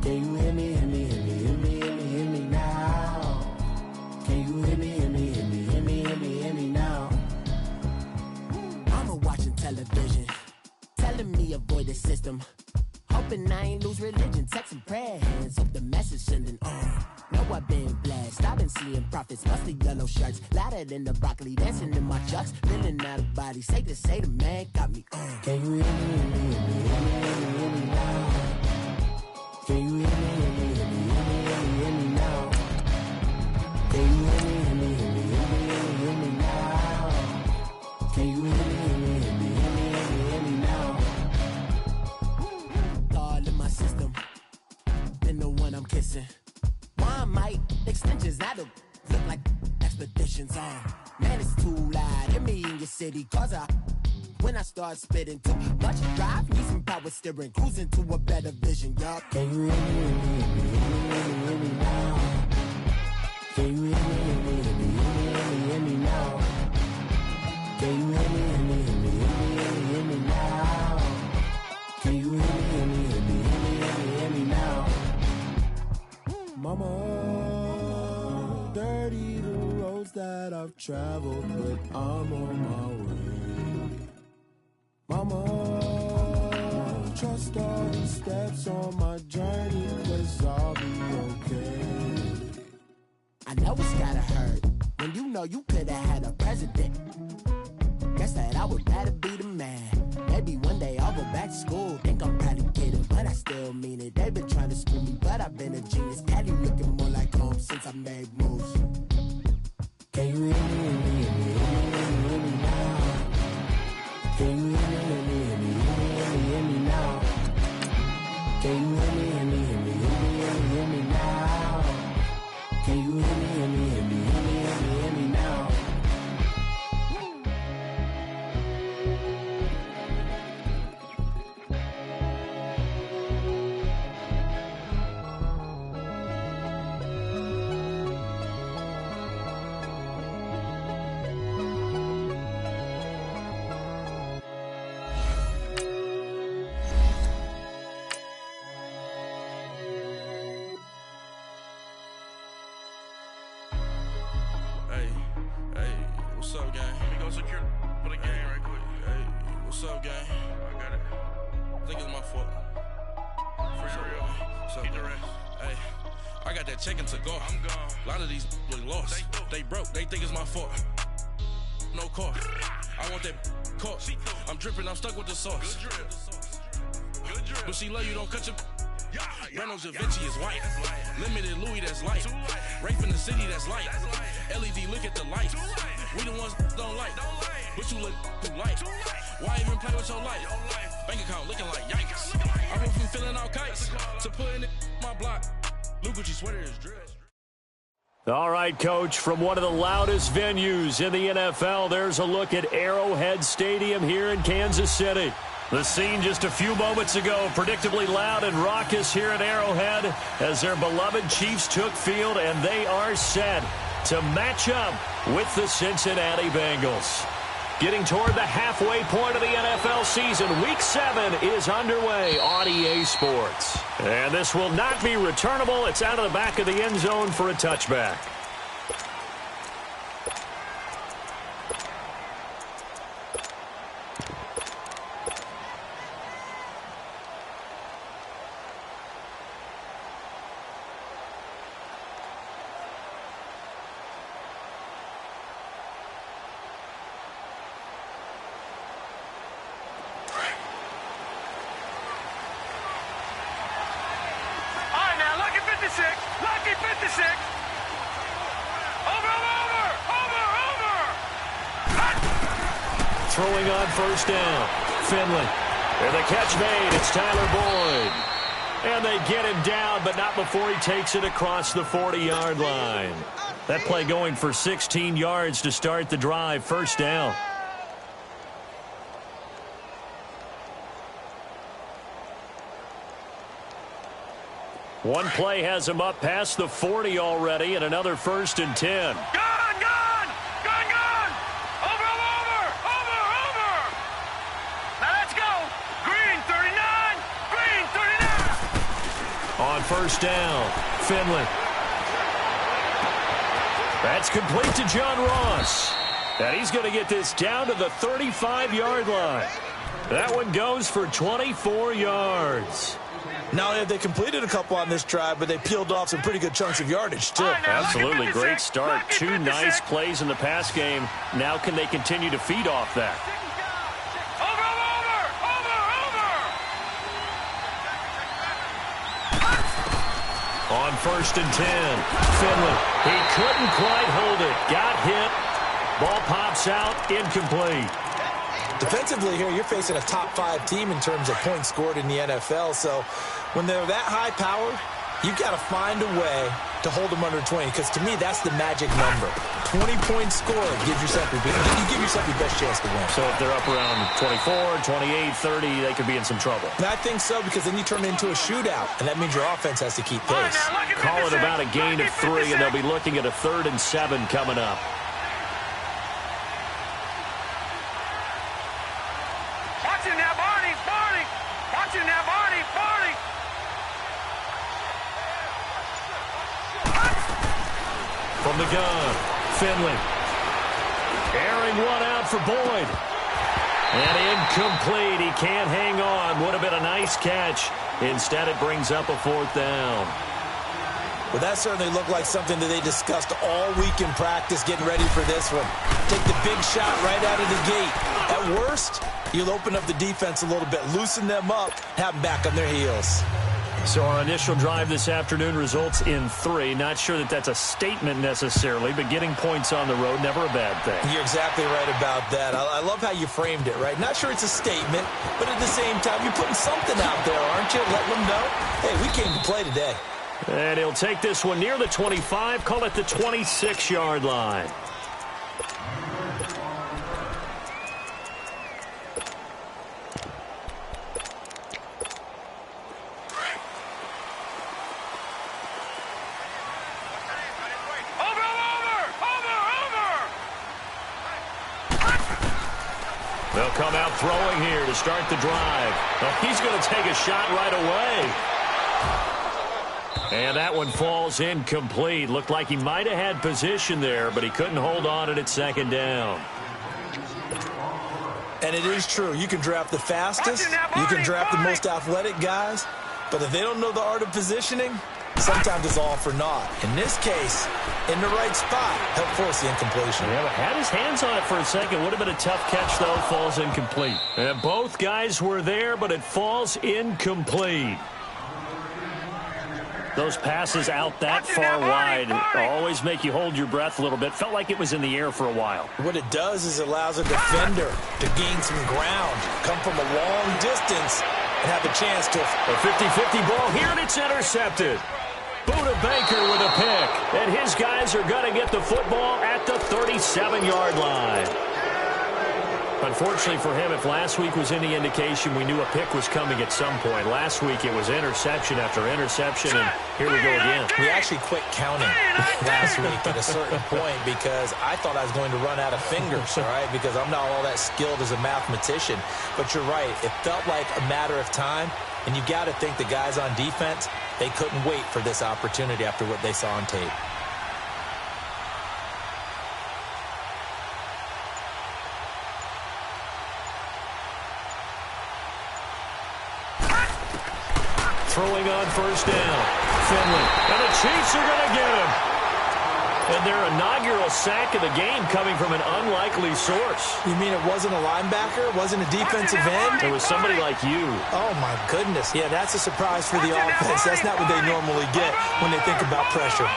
Can you hear me, hear me, hear me, hear me, hear me, hear me now? Can you hear me, hear me, hear me, hear me, hear me, hear me now? Mama watching television, telling me avoid the system. Hoping I ain't lose religion, texting prayer hands, hope the message sending on. Know I've been blessed, I've been seeing prophets, musty yellow shirts, louder than the broccoli, dancing in my chucks, feeling out of body, say the man got me on. Can you hear me, hear me, hear me, hear me, hear me, hear me now? Can you hear me, hear me, hear me, hear me, hear me, hear me now? Can you hear me, hear me, hear me, hear me, hear me, hear me now? Can you hear me, hear me, hear me, hear me, hear me, hear me now? All in my system, been the one I'm kissing. Why might extensions that'll look like expeditions on? Man, it's too loud. Hear me in your city, cause when I start spitting too much drive, need some power steering, cruising to a better vision, yup. Can you hear me, hear me, hear me, hear me, hear me now? Can you hear me, hear me, hear me, hear me, hear me, hear me now? Can you hear me, hear me, hear me, hear me, hear me, hear me now? Can you hear me, hear me, hear me, hear me, hear me, hear me now? Mama, dirty the roads that I've traveled, but I'm on my way. Mama, trust all the steps on my journey, 'cause I'll be okay. I know it's gotta hurt when you know you could've had a president. Guess that I would rather be the man. Maybe one day I'll go back to school. Think I'm probably kidding, but I still mean it. They've been trying to screw me, but I've been a genius. Cali looking more like home since I made moves. Can you hear me, hear me, hear me, hear me, hear me now? Can you hear me, hear me, hear me, hear me, hear me, hear me now? Can you hear me, hear me, hear me, hear me, hear me, hear me now? Can you hear me, hear me, hear me, hear me, hear me, hear me now? What's up, gang? Let me go secure for the game right quick. Hey, what's up, gang? I got it. I think it's my fault. For real. What's up, the rest. Hey, I got that chicken to go. I'm gone. A lot of these look lost. They broke. They think it's my fault. No cost. I want that cost. I'm dripping. I'm stuck with the sauce. Good drip. Good drip. But she love you. Don't cut your. Reynolds Da Vinci is white. Limited Louis, that's light. Rape in the city, that's light. LED, look at the light. We the ones don't like. But you look too light. Why even play with your life? Bank account looking like yikes. I went from filling out kites to putting it in my block. Blue Gucci sweater is dressed. All right, Coach, from one of the loudest venues in the NFL, there's a look at Arrowhead Stadium here in Kansas City. The scene just a few moments ago, predictably loud and raucous here at Arrowhead as their beloved Chiefs took field, and they are set to match up with the Cincinnati Bengals. Getting toward the halfway point of the NFL season, Week 7 is underway on EA Sports. And this will not be returnable. It's out of the back of the end zone for a touchback. Throwing on first down, Finley. And the catch made, it's Tyler Boyd. And they get him down, but not before he takes it across the 40-yard line. That play going for 16 yards to start the drive, first down. One play has him up past the 40 already, and another 1st and 10. first down. Finley. That's complete to John Ross. And he's going to get this down to the 35-yard line. That one goes for 24 yards. Not only have they completed a couple on this drive, but they peeled off some pretty good chunks of yardage, too. Absolutely. Great start. 2 nice plays in the pass game. Now can they continue to feed off that? On 1st and 10, Finley. He couldn't quite hold it. Got hit. Ball pops out. Incomplete. Defensively here, you're facing a top 5 team in terms of points scored in the NFL. So when they're that high powered, you've got to find a way to hold them under 20. Because to me, that's the magic number. 20 points scored gives yourself you give yourself your best chance to win. So if they're up around 24, 28, 30, they could be in some trouble. And I think so, because then you turn it into a shootout, and that means your offense has to keep pace. Call it about a gain of 3, and they'll be looking at a 3rd and 7 coming up. Watching that Barney. Watching that Barney. From the gun, Finley. Airing one out for Boyd. And incomplete. He can't hang on. Would have been a nice catch. Instead, it brings up a 4th down. Well, that certainly looked like something that they discussed all week in practice, getting ready for this one. Take the big shot right out of the gate. At worst, you'll open up the defense a little bit, loosen them up, have them back on their heels. So our initial drive this afternoon results in 3. Not sure that that's a statement necessarily, but getting points on the road, never a bad thing. You're exactly right about that. I love how you framed it, right? Not sure it's a statement, but at the same time, you're putting something out there, aren't you? Letting them know, hey, we came to play today. And he'll take this one near the 25, call it the 26-yard line. They'll come out throwing here to start the drive. Well, he's going to take a shot right away. And that one falls incomplete. Looked like he might have had position there, but he couldn't hold on at 2nd down. And it is true. You can draft the fastest. You can draft the most athletic guys. But if they don't know the art of positioning, sometimes it's all for naught. In this case, in the right spot, helped force the incompletion. Yeah, had his hands on it for a second. Would have been a tough catch, though. Falls incomplete. And both guys were there, but it falls incomplete. Those passes out that far wide always make you hold your breath a little bit. Felt like it was in the air for a while. What it does is it allows a defender to gain some ground, come from a long distance, and have a chance to... A 50-50 ball here, and it's intercepted. Buda Baker with a pick. And his guys are going to get the football at the 37-yard line. Unfortunately for him, if last week was any indication, we knew a pick was coming at some point. Last week it was interception after interception, and here we go again. We actually quit counting last week at a certain point because I thought I was going to run out of fingers, all right, because I'm not all that skilled as a mathematician. But you're right. It felt like a matter of time, and you got to think the guys on defense, they couldn't wait for this opportunity after what they saw on tape. Throwing on 1st down. Finley. And the Chiefs are going to get him. And their inaugural sack of the game coming from an unlikely source. You mean it wasn't a linebacker? It wasn't a defensive end? It was somebody like you. Oh, my goodness. Yeah, that's a surprise for the offense. That's not what they normally get when they think about pressure.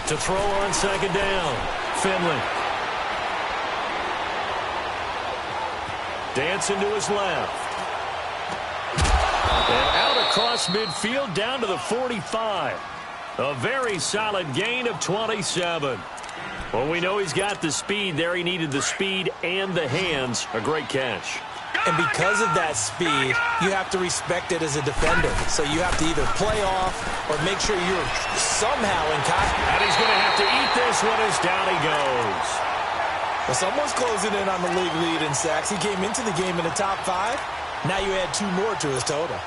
To throw on 2nd down. Finley. Dancing to his left. And out across midfield down to the 45. A very solid gain of 27. Well, we know he's got the speed there. He needed the speed and the hands. A great catch. And because of that speed, you have to respect it as a defender. So you have to either play off or make sure you're somehow in contact. And he's going to have to eat this one as down he goes. Well, someone's closing in on the league lead in sacks. He came into the game in the top 5. Now you add 2 more to his total.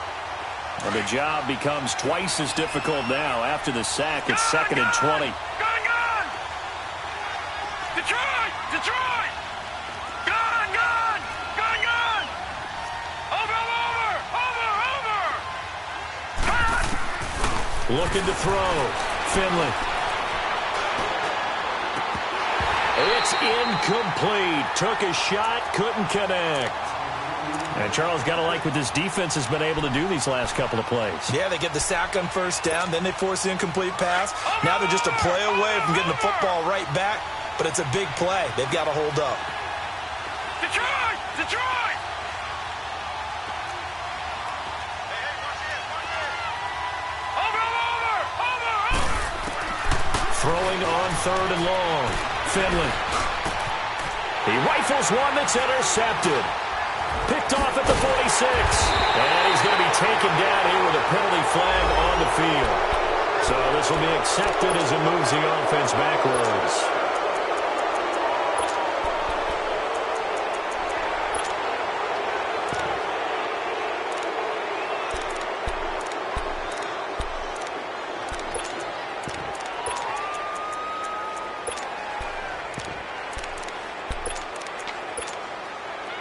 And the job becomes twice as difficult now. After the sack, it's 2nd and 20. Gun! Detroit! Detroit! Gun! Over! Pass! Looking to throw. Finley. It's incomplete. Took a shot, couldn't connect. And Charles, got to like what this defense has been able to do these last couple of plays. Yeah, they get the sack on first down, then they force the incomplete pass. Now they're just a play away from getting the football right back, but it's a big play. They've got to hold up. Detroit! Over! Throwing on 3rd and long. Finley. He rifles one that's intercepted. Picked off at the 46. And he's going to be taken down here with a penalty flag on the field. So this will be accepted as it moves the offense backwards.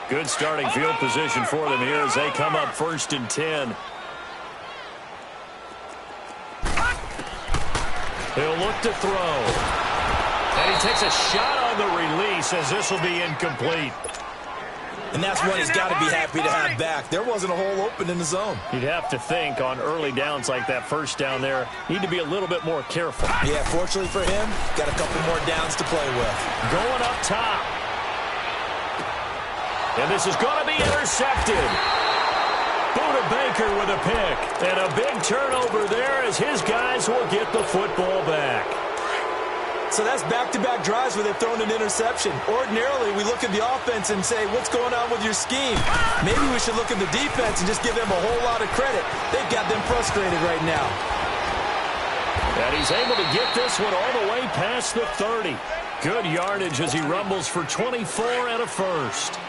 Good starting field position for them here as they come up 1st and 10. He'll look to throw. And he takes a shot on the release as this will be incomplete. And that's one he's got to be happy to have back. There wasn't a hole open in the zone. You'd have to think on early downs like that first down there, need to be a little bit more careful. Yeah, fortunately for him, got a couple more downs to play with. Going up top. And this is going to be intercepted. Buda Baker with a pick. And a big turnover there as his guys will get the football back. So that's back-to-back drives where they've thrown an interception. Ordinarily, we look at the offense and say, what's going on with your scheme? Maybe we should look at the defense and just give them a whole lot of credit. They've got them frustrated right now. And he's able to get this one all the way past the 30. Good yardage as he rumbles for 24 and a first.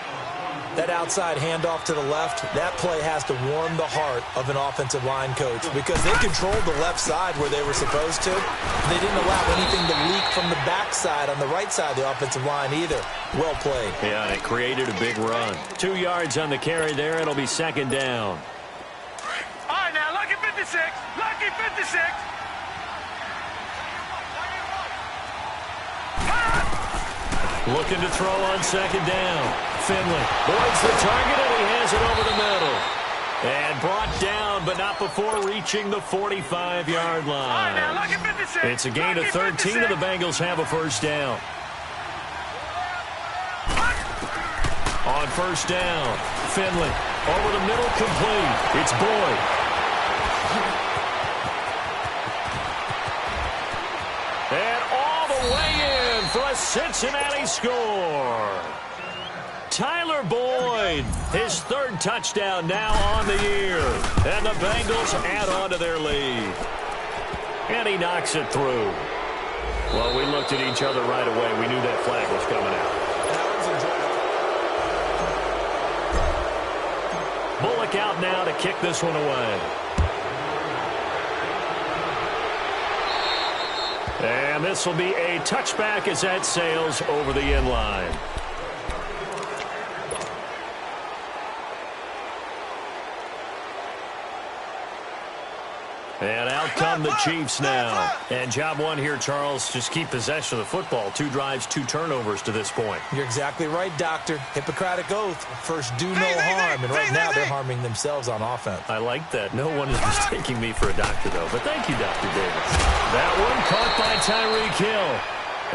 That outside handoff to the left, that play has to warm the heart of an offensive line coach because they controlled the left side where they were supposed to. They didn't allow anything to leak from the backside on the right side of the offensive line either. Well played. Yeah, and it created a big run. 2 yards on the carry there. It'll be 2nd down. All right, now, lucky 56. Lucky 56. Looking to throw on 2nd down. Finley boards the target, and he has it over the middle. And brought down, but not before reaching the 45-yard line. All right, now, lucky 56. It's a gain of 13, and the Bengals have a first down. On 1st down, Finley over the middle, complete. It's Boyd. And all the way in for a Cincinnati score. Tyler Boyd, his 3rd touchdown now on the year. And the Bengals add on to their lead. And he knocks it through. Well, we looked at each other right away. We knew that flag was coming out. Bullock out now to kick this one away. And this will be a touchback as that sails over the end line. And out come the Chiefs now. And job one here, Charles, just keep possession of the football. 2 drives, 2 turnovers to this point. You're exactly right, Doctor. Hippocratic oath. First, do no harm. And right now, they're harming themselves on offense. I like that. No one is mistaking me for a doctor, though. But thank you, Dr. Davis. That one caught by Tyreek Hill.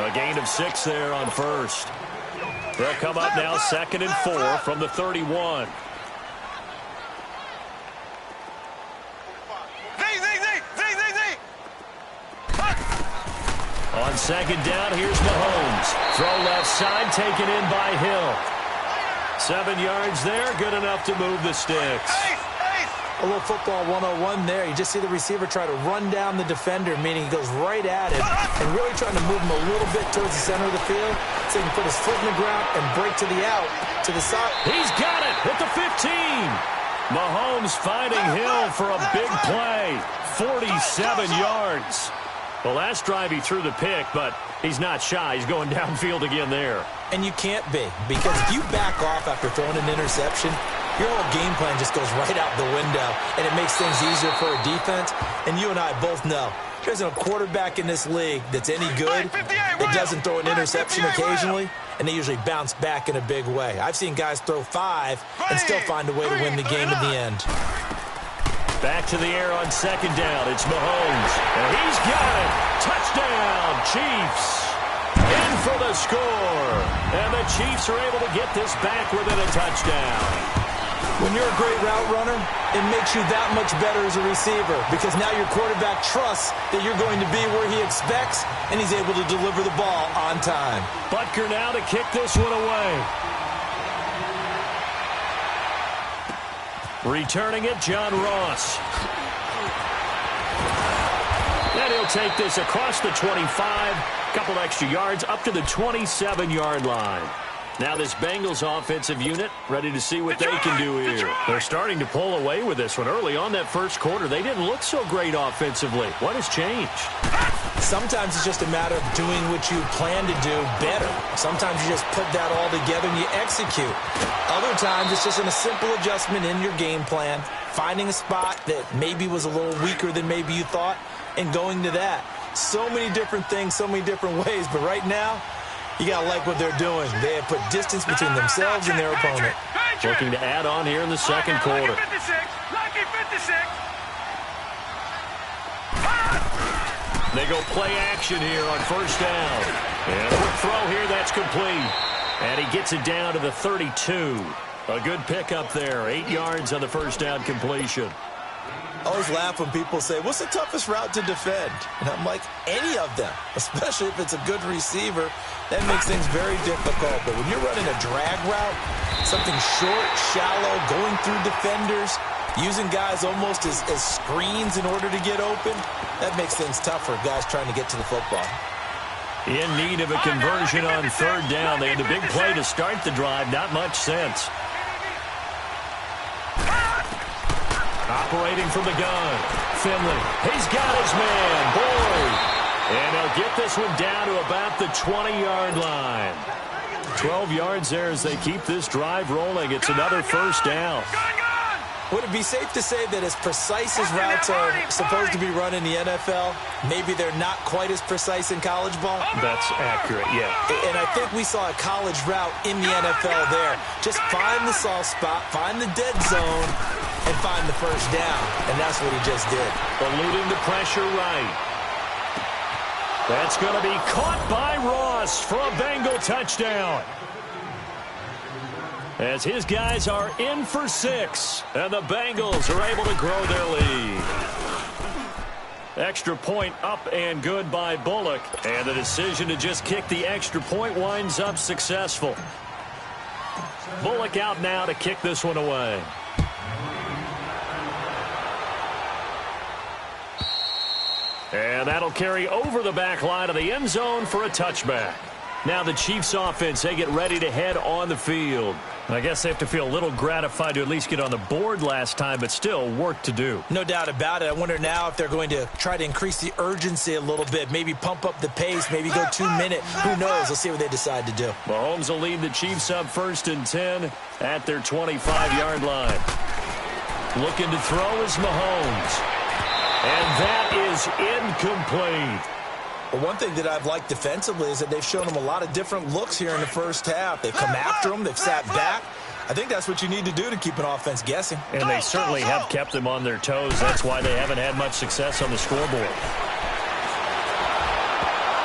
A gain of 6 there on 1st. They'll come up now 2nd and 4 from the 31. On 2nd down, here's Mahomes. Throw left side, taken in by Hill. 7 yards there, good enough to move the sticks. A little football 101 there. You just see the receiver try to run down the defender, meaning he goes right at him and really trying to move him a little bit towards the center of the field so he can put his foot in the ground and break to the out, to the side. He's got it at the 15. Mahomes finding Hill for a big play. 47 yards. The last drive he threw the pick, but he's not shy. He's going downfield again there. And you can't be, because if you back off after throwing an interception, your whole game plan just goes right out the window, and it makes things easier for a defense. And you and I both know there's a quarterback in this league that's any good that doesn't throw an interception occasionally, and they usually bounce back in a big way. I've seen guys throw 5 and still find a way to win the game in the end. Back to the air on second down. It's Mahomes. And he's got it. Touchdown, Chiefs. In for the score. And the Chiefs are able to get this back within a touchdown. When you're a great route runner, it makes you that much better as a receiver, because now your quarterback trusts that you're going to be where he expects, and he's able to deliver the ball on time. Butker now to kick this one away. Returning it, John Ross. And he'll take this across the 25. Couple extra yards up to the 27-yard line. Now this Bengals offensive unit ready to see what they can do here. They're starting to pull away with this one. Early on that first quarter, they didn't look so great offensively. What has changed? Sometimes it's just a matter of doing what you plan to do better. Sometimes you just put that all together and you execute. Other times it's just a simple adjustment in your game plan, finding a spot that maybe was a little weaker than maybe you thought, and going to that. So many different things, so many different ways, but right now, you got to like what they're doing. They have put distance between themselves and their opponent. Looking to add on here in the second quarter. They go play action here on first down. And a quick throw here, that's complete. And he gets it down to the 32. A good pickup there. 8 yards on the first down completion. I always laugh when people say, what's the toughest route to defend? And I'm like, any of them, especially if it's a good receiver. That makes things very difficult. But when you're running a drag route, something short, shallow, going through defenders, using guys almost as screens in order to get open, that makes things tough for guys trying to get to the football. In need of a conversion on third down. They had a big play to start the drive. Not much sense. Operating from the gun. Finley. He's got his man. Boyd. And he'll get this one down to about the 20-yard line. 12 yards there as they keep this drive rolling. It's another first down. Would it be safe to say that as precise as routes are supposed to be run in the NFL, maybe they're not quite as precise in college ball? That's accurate, yeah. And I think we saw a college route in the NFL there. Just find the soft spot, find the dead zone, and find the first down. And that's what he just did. Eluding the pressure right. That's going to be caught by Ross for a Bengal touchdown. As his guys are in for 6, and the Bengals are able to grow their lead. Extra point up and good by Bullock, and the decision to just kick the extra point winds up successful. Bullock out now to kick this one away. And that'll carry over the back line of the end zone for a touchback. Now the Chiefs offense, they get ready to head on the field. I guess they have to feel a little gratified to at least get on the board last time, but still work to do. No doubt about it. I wonder now if they're going to try to increase the urgency a little bit, maybe pump up the pace, maybe go 2-minute. Who knows? Let's see what they decide to do. Mahomes will lead the Chiefs up 1st and 10 at their 25-yard line. Looking to throw is Mahomes. And that is incomplete. Well, one thing that I've liked defensively is that they've shown them a lot of different looks here in the first half. They've come after them. They've sat back. I think that's what you need to do to keep an offense guessing. And they certainly have kept them on their toes. That's why they haven't had much success on the scoreboard.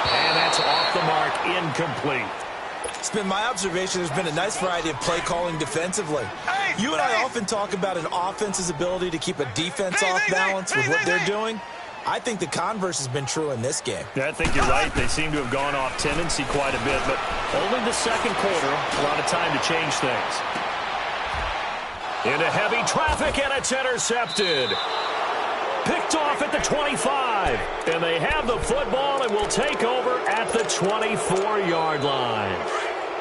And that's off the mark, incomplete. It's been my observation there's been a nice variety of play calling defensively. You and I often talk about an offense's ability to keep a defense off balance with what they're doing. I think the converse has been true in this game. Yeah, I think you're right. They seem to have gone off tendency quite a bit, but only the second quarter, a lot of time to change things. Into heavy traffic, and it's intercepted. Picked off at the 25, and they have the football and will take over at the 24-yard line.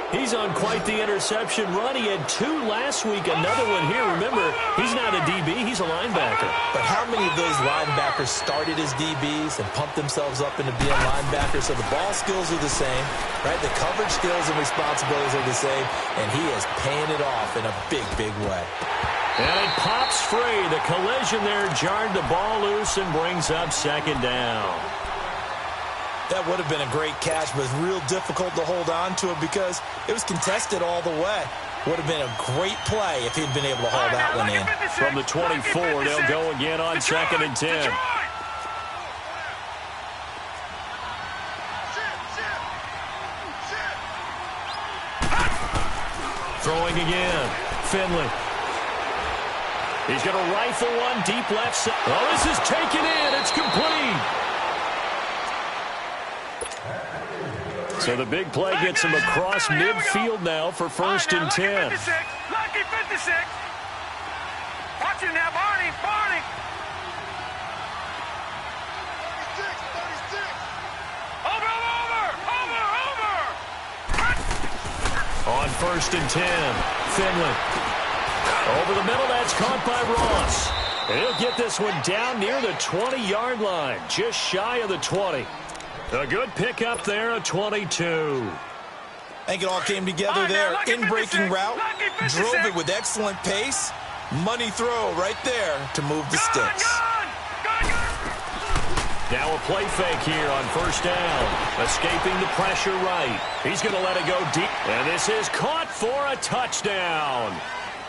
He's on quite the interception run. He had 2 last week, another one here. Remember, he's not a DB, he's a linebacker. But how many of those linebackers started as DBs and pumped themselves up into being linebackers? So the ball skills are the same, right? The coverage skills and responsibilities are the same, and he is paying it off in a big, big way. And it pops free. The collision there jarred the ball loose and brings up second down. That would have been a great catch, but it's real difficult to hold on to it because it was contested all the way. Would have been a great play if he'd been able to haul that one in. From the 24, they'll go again on 2nd and 10. Throwing again. Finley. He's going to rifle one deep left side. Oh, this is taken in. It's complete. So the big play gets him across midfield now for 1st and 10. Lucky 56. Watch him now, Barney. Barney. 36. Over. On 1st and 10, Finley. Over the middle, that's caught by Ross. And he'll get this one down near the 20-yard line, just shy of the 20. A good pickup there, a 22. I think it all came together there. In-breaking route, drove it with excellent pace. Money throw right there to move the sticks. Now a play fake here on 1st down. Escaping the pressure right. He's going to let it go deep. And this is caught for a touchdown.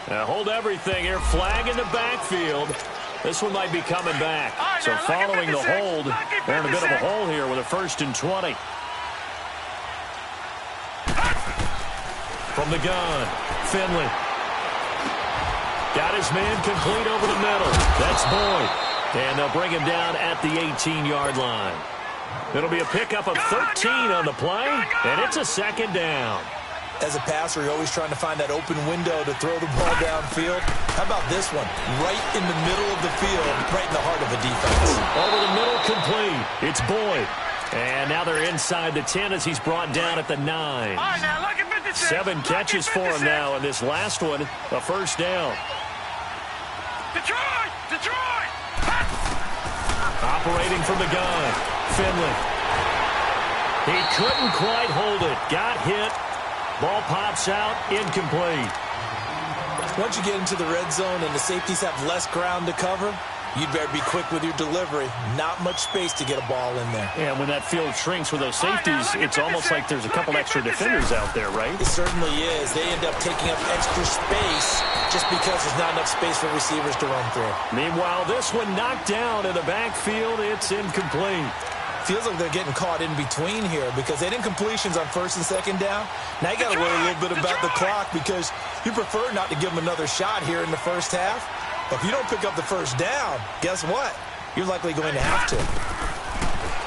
Now hold everything here. Flag in the backfield. This one might be coming back. So following the hold, they're in a bit of a hole here with a 1st and 20. From the gun, Finley. Got his man complete over the middle. That's Boyd. And they'll bring him down at the 18-yard line. It'll be a pickup of 13 on the play, and it's a 2nd down. As a passer, you're always trying to find that open window to throw the ball downfield. How about this one? Right in the middle of the field, right in the heart of a defense. Over the middle, complete. It's Boyd. And now they're inside the 10 as he's brought down at the 9. 7 catches for him now, and this last one, a 1st down. Detroit! Operating from the gun, Finley. He couldn't quite hold it. Got hit. Ball pops out, incomplete. Once you get into the red zone and the safeties have less ground to cover, you'd better be quick with your delivery. Not much space to get a ball in there. Yeah, when that field shrinks with those safeties, it's almost like there's a couple extra defenders out there, right? It certainly is. They end up taking up extra space just because there's not enough space for receivers to run through. Meanwhile, this one knocked down in the backfield. It's incomplete. Feels like they're getting caught in between here because they had incompletions on 1st and 2nd down. Now you got to worry a little bit about the clock because you prefer not to give them another shot here in the 1st half. But if you don't pick up the 1st down, guess what? You're likely going to have to.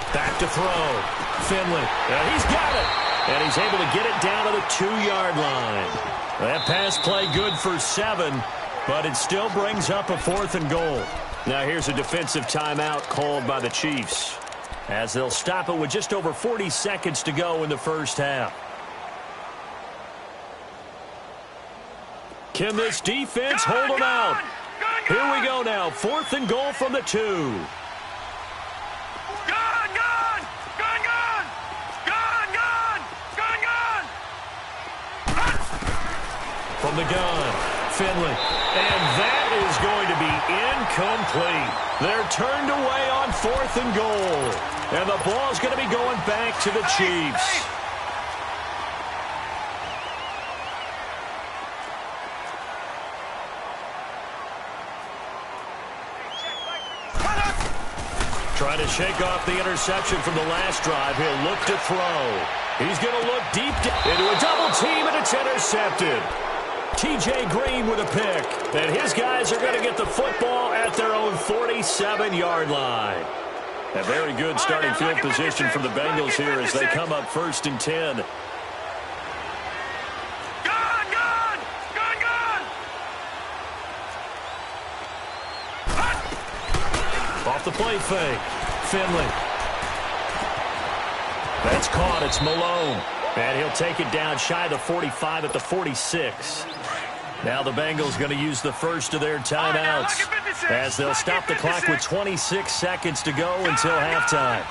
Back to throw. Finley. He's got it. And he's able to get it down to the 2-yard line. That pass play good for 7, but it still brings up a 4th and goal. Now here's a defensive timeout called by the Chiefs, as they'll stop it with just over 40 seconds to go in the 1st half. Can this defense hold them out? Here we go now. 4th and goal from the 2. From the gun, Finley. And that is going to be incomplete. They're turned away on 4th and goal. And the ball's going to be going back to the Chiefs. Trying to shake off the interception from the last drive. He'll look to throw. He's going to look deep into a double team, and it's intercepted. T.J. Green with a pick. And his guys are going to get the football at their own 47-yard line. A very good starting field position for the Bengals here as they come up 1st and 10. Off the play fake. Finley. That's caught. It's Malone. And he'll take it down shy of the 45 at the 46. Now the Bengals going to use the first of their timeouts as they'll stop the clock with 26 seconds to go until halftime.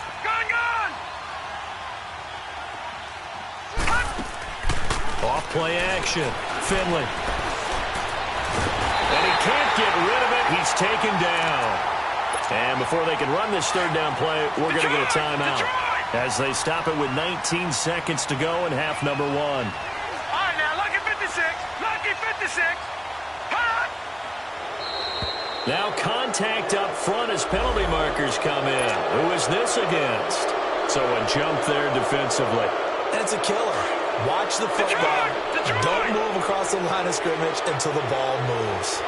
Off play action. Finley. And he can't get rid of it. He's taken down. And before they can run this third down play, we're going to get a timeout as they stop it with 19 seconds to go in half number 1. All right, now, lucky 56. Lucky 56. Now contact up front as penalty markers come in. Who is this against? So a jump there defensively. That's a killer. Watch the football. Don't move across the line of scrimmage until the ball moves.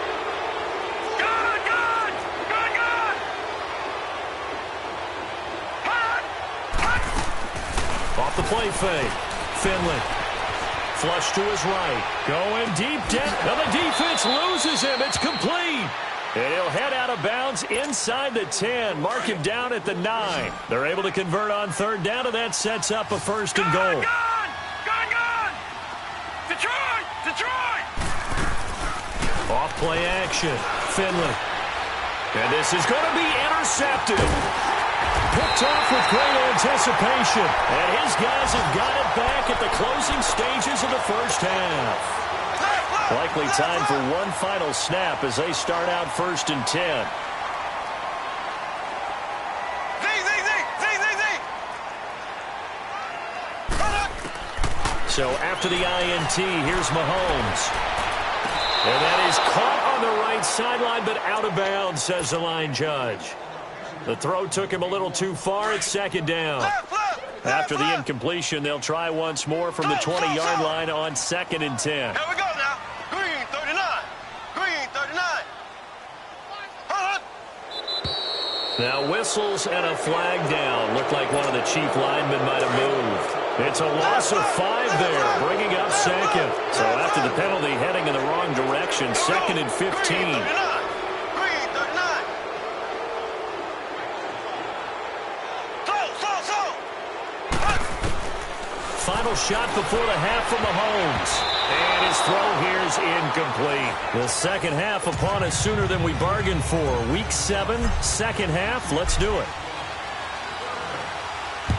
Off the play fake. Finley. Flush to his right. Going deep down. Now the defense loses him. It's complete. And he'll head out of bounds inside the 10. Mark him down at the 9. They're able to convert on third down, and that sets up a first and goal. Gone! Detroit! Off play action. Finley. And this is going to be intercepted. Picked off with great anticipation. And his guys have got it back at the closing stages of the first half. Likely time for one final snap as they start out first and 10. So after the INT, here's Mahomes. And that is caught on the right sideline, but out of bounds, says the line judge. The throw took him a little too far. It's second down. After the incompletion, they'll try once more from the 20-yard line on second and 10. Here we go now. Green 39. Green 39. Now whistles and a flag down. Looked like one of the chief linemen might have moved. It's a loss of 5 there, bringing up second. So after the penalty, heading in the wrong direction, second and 15. Final shot before the half from Mahomes. And his throw here is incomplete. The second half upon us sooner than we bargained for. Week 7, second half. Let's do it.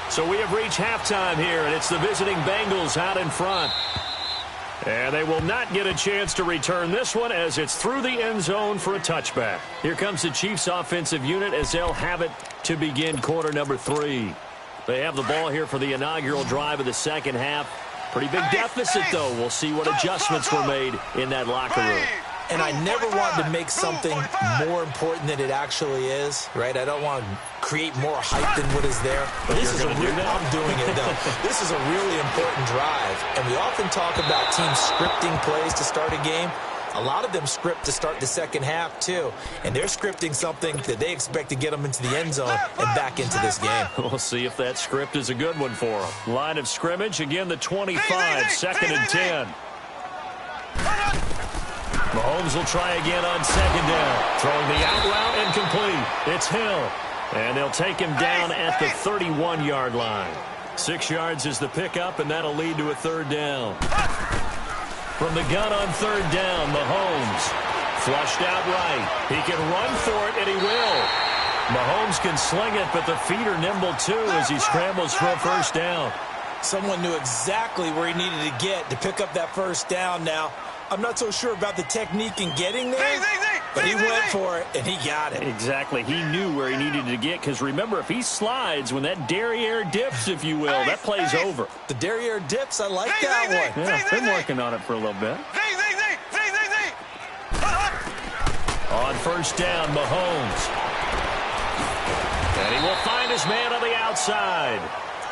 So we have reached halftime here, and it's the visiting Bengals out in front. And they will not get a chance to return this one as it's through the end zone for a touchback. Here comes the Chiefs offensive unit as they'll have it to begin quarter number 3. They have the ball here for the inaugural drive of the second half. Pretty big deficit, though. We'll see what adjustments were made in that locker room. And I never want to make something more important than it actually is, right? I don't want to create more hype than what is there. But this is I'm doing it, though. This is a really important drive. And we often talk about teams scripting plays to start a game. A lot of them script to start the second half, too. And they're scripting something that they expect to get them into the end zone and back into this game. We'll see if that script is a good one for them. Line of scrimmage, again, the 25, second and 10. Mahomes will try again on second down. Throwing the out route incomplete. It's Hill. And they'll take him down at the 31-yard line. 6 yards is the pickup, and that'll lead to a third down. From the gun on third down, Mahomes. Flushed out right. He can run for it, and he will. Mahomes can sling it, but the feet are nimble, too, as he scrambles for a first down. Someone knew exactly where he needed to get to pick up that first down now. I'm not so sure about the technique in getting there, but he went for it, and he got it. Exactly. He knew where he needed to get, because remember, if he slides, when that derriere dips, if you will, that play's over. The derriere dips, I like that one. Yeah, been working on it for a little bit. On first down, Mahomes. And he will find his man on the outside.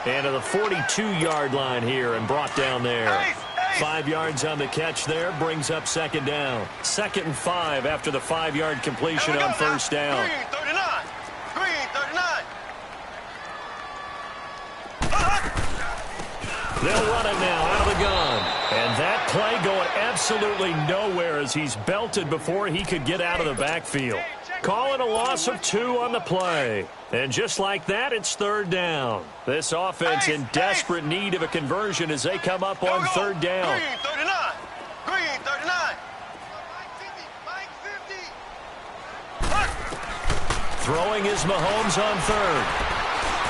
And to the 42-yard line here and brought down there. 5 yards on the catch there, brings up second down. 2nd and 5 after the 5-yard completion on first down. Green 39. Green 39. They'll run it now out of the gun. And that play going absolutely absolutely nowhere as he's belted before he could get out of the backfield. Calling a loss of 2 on the play. And just like that, it's 3rd down. This offense in desperate need of a conversion as they come up on 3rd down. Green, 39. Green, 39. Throwing is Mahomes on 3rd.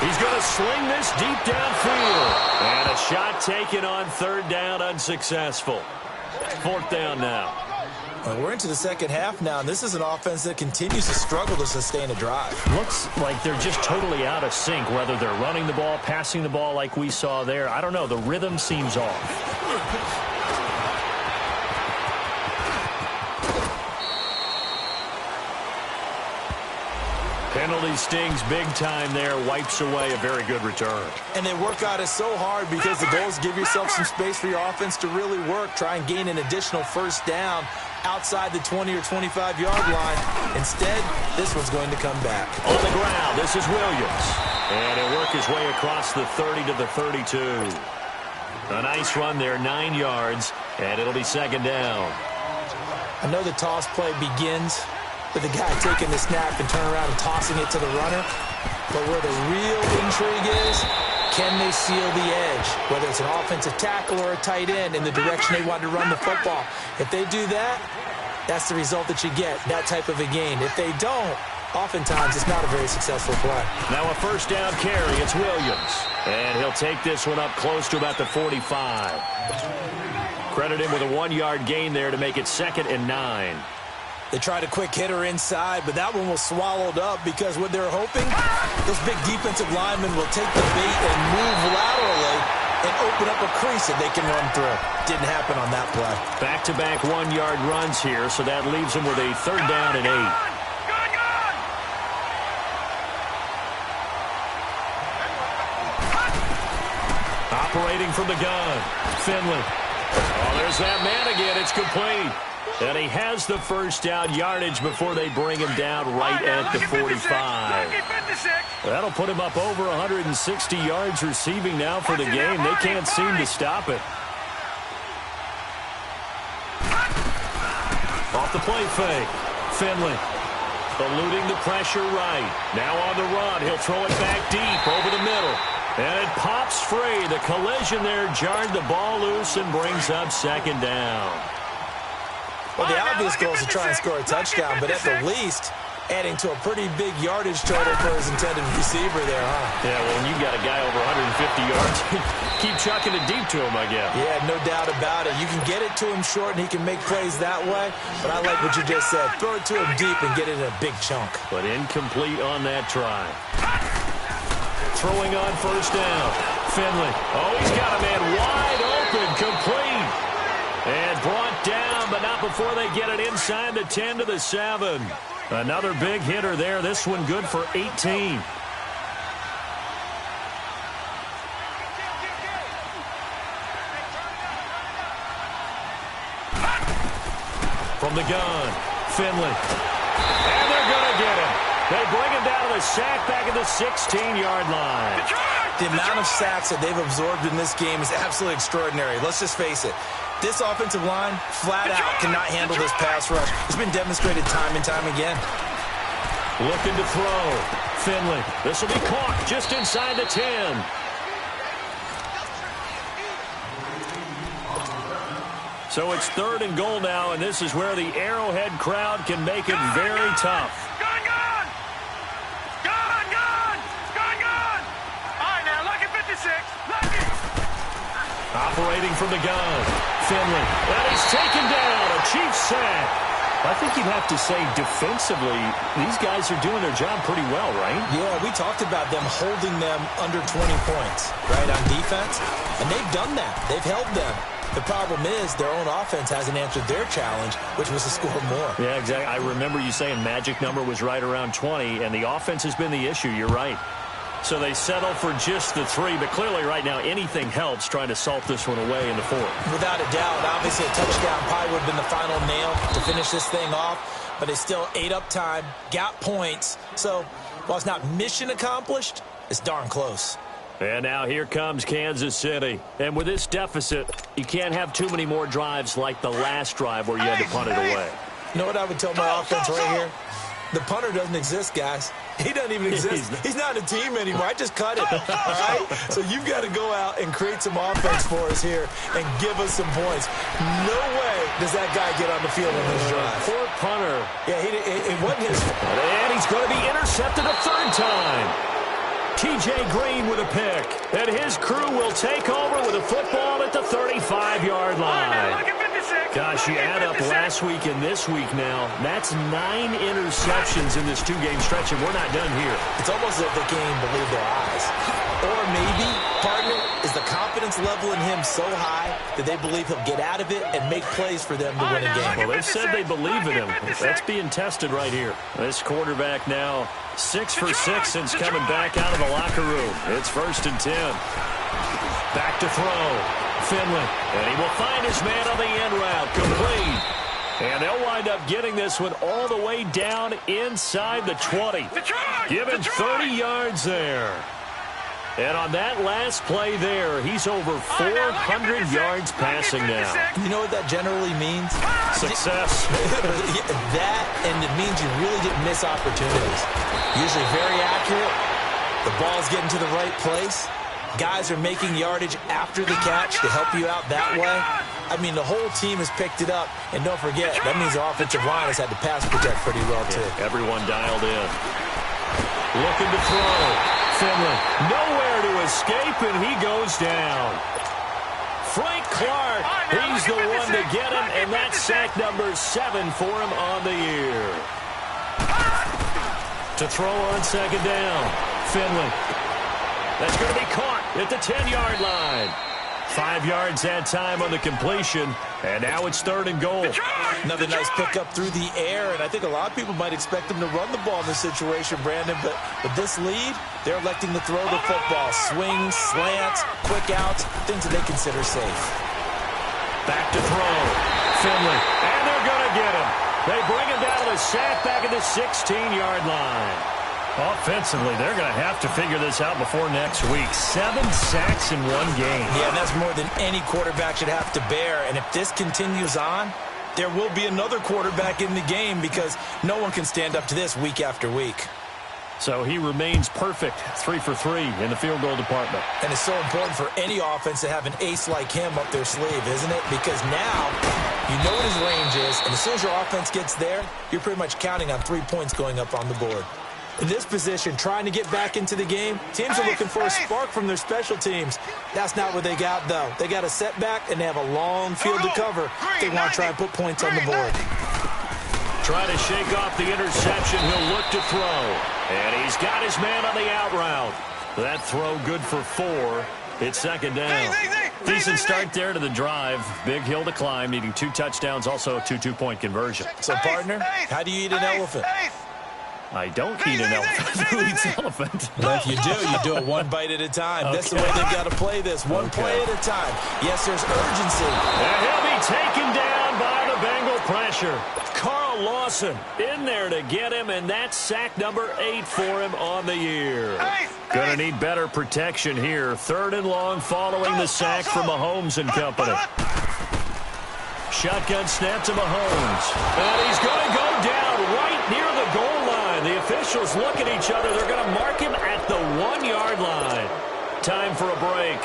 He's going to sling this deep downfield. And a shot taken on 3rd down, unsuccessful. 4th down now. We're into the second half now, and this is an offense that continues to struggle to sustain a drive. Looks like they're just totally out of sync, whether they're running the ball, passing the ball like we saw there. I don't know. The rhythm seems off. Penalty stings big time there, wipes away a very good return. And they work out it so hard because the goal is give yourself some space for your offense to really work, try and gain an additional 1st down outside the 20 or 25-yard line. Instead, this one's going to come back. On the ground, this is Williams. And he'll work his way across the 30 to the 32. A nice run there, 9 yards, and it'll be 2nd down. I know the toss play begins with the guy taking the snap and turn around and tossing it to the runner. But where the real intrigue is, can they seal the edge? Whether it's an offensive tackle or a tight end in the direction they want to run the football. If they do that, that's the result that you get, that type of a gain. If they don't, oftentimes it's not a very successful play. Now a 1st down carry, it's Williams. And he'll take this one up close to about the 45. Credit him with a 1-yard gain there to make it 2nd and 9. They tried a quick hitter inside, but that one was swallowed up because what they're hoping, those big defensive linemen will take the bait and move laterally and open up a crease that they can run through. Didn't happen on that play. Back-to-back 1-yard runs here, so that leaves them with a 3rd down and 8. Operating from the gun, Finley. Oh, there's that man again. It's complete. And he has the 1st down yardage before they bring him down right at the 45. That'll put him up over 160 yards receiving now for the game. They can't seem to stop it. Off the play fake. Finley eluding the pressure right. Now on the run. He'll throw it back deep over the middle. And it pops free. The collision there jarred the ball loose and brings up 2nd down. Well, the obvious goal is to try and score a touchdown, but at the least, adding to a pretty big yardage total for his intended receiver there, huh? Yeah, well, when you've got a guy over 150 yards, keep chucking it deep to him, I guess. Yeah, no doubt about it. You can get it to him short, and he can make plays that way, but I like what you just said. Throw it to him deep and get it in a big chunk. But incomplete on that try. Throwing on 1st down. Finley. Oh, he's got a man wide open, complete. And brought down, but not before they get it inside the 10 to the 7. Another big hitter there. This one good for 18. From the gun, Finley. And they're going to get him. They bring him down to the sack back at the 16-yard line. The amount of sacks that they've absorbed in this game is absolutely extraordinary. Let's just face it. This offensive line, flat out, cannot handle this pass rush. It's been demonstrated time and time again. Looking to throw. Finley. This will be caught just inside the 10. So it's 3rd and goal now, and this is where the Arrowhead crowd can make it very tough. Gun! All right, now, lucky 56. Lucky. Operating from the gun. Finley. And he's taken down. A Chiefs sack. I think you'd have to say defensively, these guys are doing their job pretty well, right? Yeah, we talked about them holding them under 20 points, right, on defense. And they've done that. They've held them. The problem is their own offense hasn't answered their challenge, which was to score more. Yeah, exactly. I remember you saying magic number was right around 20, and the offense has been the issue. You're right. So they settle for just the 3, but clearly right now anything helps trying to salt this one away in the 4th. Without a doubt, obviously a touchdown probably would have been the final nail to finish this thing off, but they still ate up time, got points. So while it's not mission accomplished, it's darn close. And now here comes Kansas City. And with this deficit, you can't have too many more drives like the last drive where you had to punt it away. You know what I would tell my offense right here? The punter doesn't exist, guys. He doesn't even exist. He's not a team anymore. I just cut it, all right? So you've got to go out and create some offense for us here and give us some points. No way does that guy get on the field on this drive. Poor punter. Yeah, it wasn't his fault. And he's going to be intercepted a third time. T.J. Green with a pick. And his crew will take over with a football at the 35-yard line. Gosh, you add up last week and this week now. That's 9 interceptions in this 2-game stretch, and we're not done here. It's almost as if they can't even believe their eyes. Or maybe, partner, is the confidence level in him so high that they believe he'll get out of it and make plays for them to win a game. Well, they've said they believe in him. That's being tested right here. This quarterback now 6 for 6 since coming back out of the locker room. It's 1st and 10. Back to throw. Finley, and he will find his man on the end route, complete. And they'll wind up getting this one all the way down inside the 20. Given 30 yards there. And on that last play there, he's over 400 yards passing now. You know what that generally means? Success. That, and it means you really didn't miss opportunities. Usually very accurate. The ball's getting to the right place. Guys are making yardage after the catch to help you out that way. I mean, the whole team has picked it up. And don't forget, that means the offensive line has had to pass protect pretty well, too. Everyone dialed in. Looking to throw. Finley, nowhere to escape, and he goes down. Frank Clark, he's the one to get him, and that's sack number 7 for him on the year. To throw on second down. Finley. That's going to be caught at the 10-yard line. 5 yards that time on the completion, and now it's 3rd and goal. Another nice pickup through the air, and I think a lot of people might expect him to run the ball in this situation, Brandon, but with this lead, they're electing to throw the football. Swings, slants, quick outs, things that they consider safe. Back to throw. Finley, and they're going to get him. They bring him down to the sack back at the 16-yard line. Offensively, they're going to have to figure this out before next week. 7 sacks in one game. Yeah, and that's more than any quarterback should have to bear. And if this continues on, there will be another quarterback in the game because no one can stand up to this week after week. So he remains perfect, 3 for 3 in the field goal department. And it's so important for any offense to have an ace like him up their sleeve, isn't it? Because now you know what his range is, and as soon as your offense gets there, you're pretty much counting on 3 points going up on the board. In this position, trying to get back into the game, teams are looking for a spark from their special teams. That's not what they got, though. They got a setback, and they have a long field to cover if they want to try and put points on the board. Try to shake off the interception. He'll look to throw. And he's got his man on the out route. That throw good for 4. It's 2nd down. Decent start there to the drive. Big hill to climb, needing 2 touchdowns, also a 2-2-point conversion. So, partner, how do you eat an elephant? I don't eat an elephant. Who eats elephant? Well, if you do it 1 bite at a time. Okay. That's the way they've got to play this. One play at a time. Yes, there's urgency. And he'll be taken down by the Bengal pressure. Carl Lawson in there to get him, and that's sack number 8 for him on the year. Going to need better protection here. 3rd and long following the sack from Mahomes and company. Shotgun snap to Mahomes. And he's going to go down right near the goal line. The officials look at each other. They're going to mark him at the 1-yard line. Time for a break.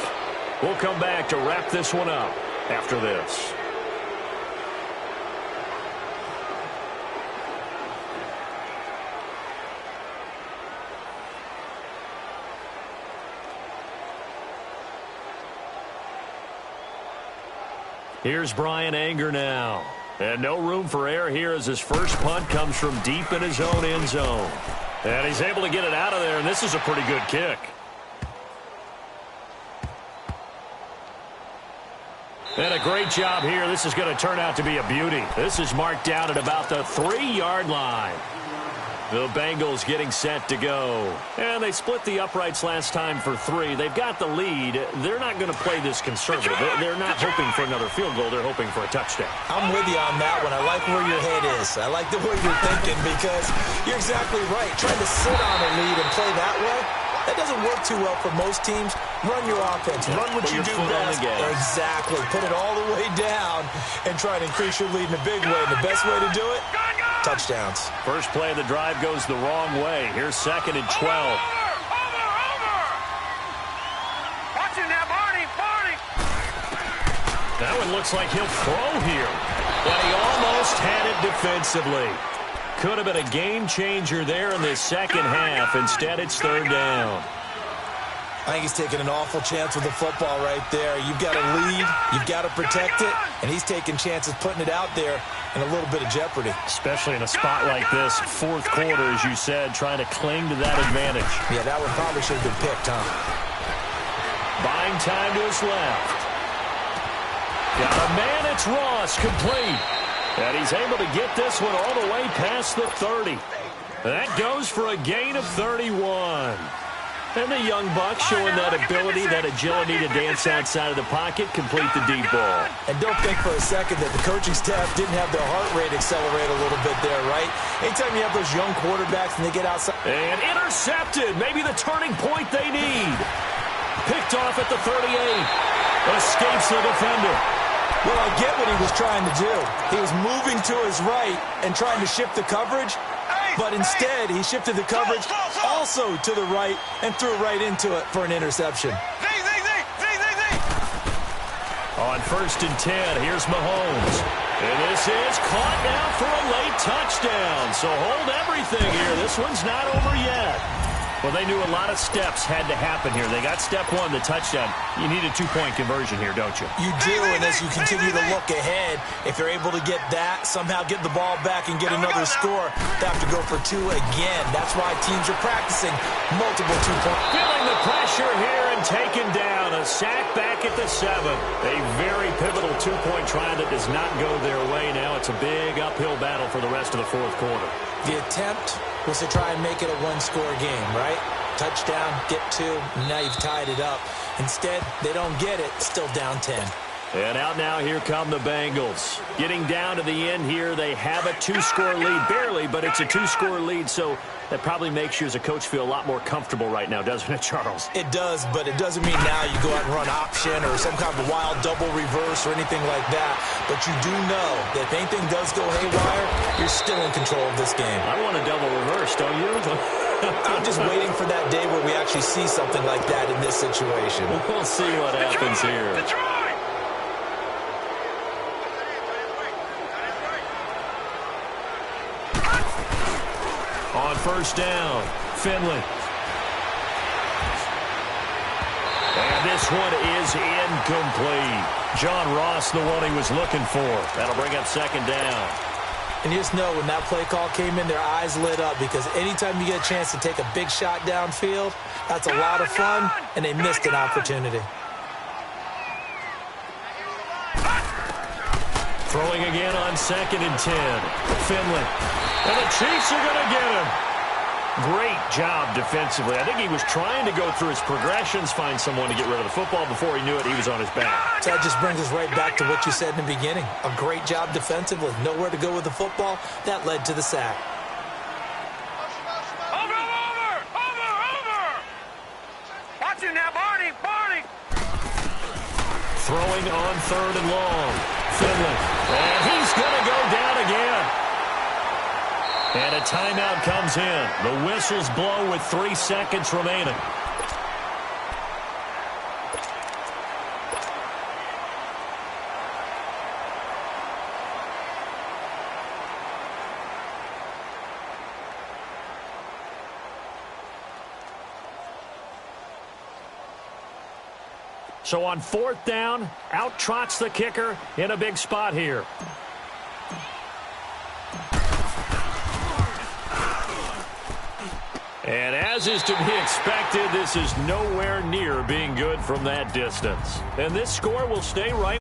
We'll come back to wrap this one up after this. Here's Brian Anger now. And no room for error here as his first punt comes from deep in his own end zone. And he's able to get it out of there, and this is a pretty good kick. And a great job here. This is going to turn out to be a beauty. This is marked down at about the 3-yard line. The Bengals getting set to go. And they split the uprights last time for 3. They've got the lead. They're not going to play this conservative. They're not hoping for another field goal. They're hoping for a touchdown. I'm with you on that one. I like where your head is. I like the way you're thinking because you're exactly right. Trying to sit on a lead and play that way, That doesn't work too well for most teams. Run your offense. Run what you do best. Exactly. Put it all the way down and try to increase your lead in a big way. And the best way to do it, touchdowns. First play of the drive goes the wrong way. Here's 2nd and 12. Watching that, Barney. That one looks like he'll throw here. But he almost had it defensively. Could have been a game changer there in the second half. Instead, it's 3rd down. I think he's taking an awful chance with the football right there. You've got to lead, you've got to protect it, and he's taking chances putting it out there in a little bit of jeopardy. Especially in a spot like this, 4th quarter, as you said, trying to cling to that advantage. Yeah, that one probably should have been picked, huh? Buying time to his left. Got a man, it's Ross, complete. And he's able to get this one all the way past the 30. That goes for a gain of 31. And the young buck showing that ability, that agility to dance outside of the pocket, complete the deep ball. And don't think for a second that the coaching staff didn't have their heart rate accelerate a little bit there, right? Anytime you have those young quarterbacks and they get outside. And intercepted, maybe the turning point they need. Picked off at the 38. Escapes the defender. Well, I get what he was trying to do. He was moving to his right and trying to shift the coverage, but instead he shifted the coverage also to the right and threw right into it for an interception. On 1st and 10, here's Mahomes. And this is caught now for a late touchdown. So hold everything here. This one's not over yet. Well, they knew a lot of steps had to happen here. They got step 1, the touchdown. You need a 2-point conversion here, don't you? You do, and as you continue to look ahead, if you're able to get that, somehow get the ball back and get another score, they have to go for 2 again. That's why teams are practicing multiple 2-point. Feeling the pressure here and taken down. A sack back at the 7. A very pivotal 2-point try that does not go their way. Now it's a big uphill battle for the rest of the 4th quarter. The attempt was to try and make it a 1-score game, right? Touchdown, get 2, and now you've tied it up. Instead, they don't get it, still down 10. And out now, here come the Bengals. Getting down to the end here, they have a 2-score lead. Barely, but it's a 2-score lead, so that probably makes you as a coach feel a lot more comfortable right now, doesn't it, Charles? It does, but it doesn't mean now you go out and run option or some kind of wild double reverse or anything like that. But you do know that if anything does go haywire, you're still in control of this game. I want a double reverse, don't you? I'm just waiting for that day where we actually see something like that in this situation. We'll see what happens here. On 1st down, Finley. And this one is incomplete. John Ross, the one he was looking for. That'll bring up 2nd down. And you just know when that play call came in, their eyes lit up because anytime you get a chance to take a big shot downfield, that's a lot of fun, and they missed an opportunity. Throwing again on 2nd and 10. Finley. And the Chiefs are going to get him. Great job defensively. I think he was trying to go through his progressions, find someone to get rid of the football. Before he knew it, he was on his back. So that just brings us right back to what you said in the beginning. A great job defensively. Nowhere to go with the football. That led to the sack. Over! Watching that, Barney! Throwing on 3rd and long. Finley. And he's going to go down again. And a timeout comes in. The whistles blow with 3 seconds remaining. So on 4th down, out trots the kicker in a big spot here. And as is to be expected, this is nowhere near being good from that distance. And this score will stay right.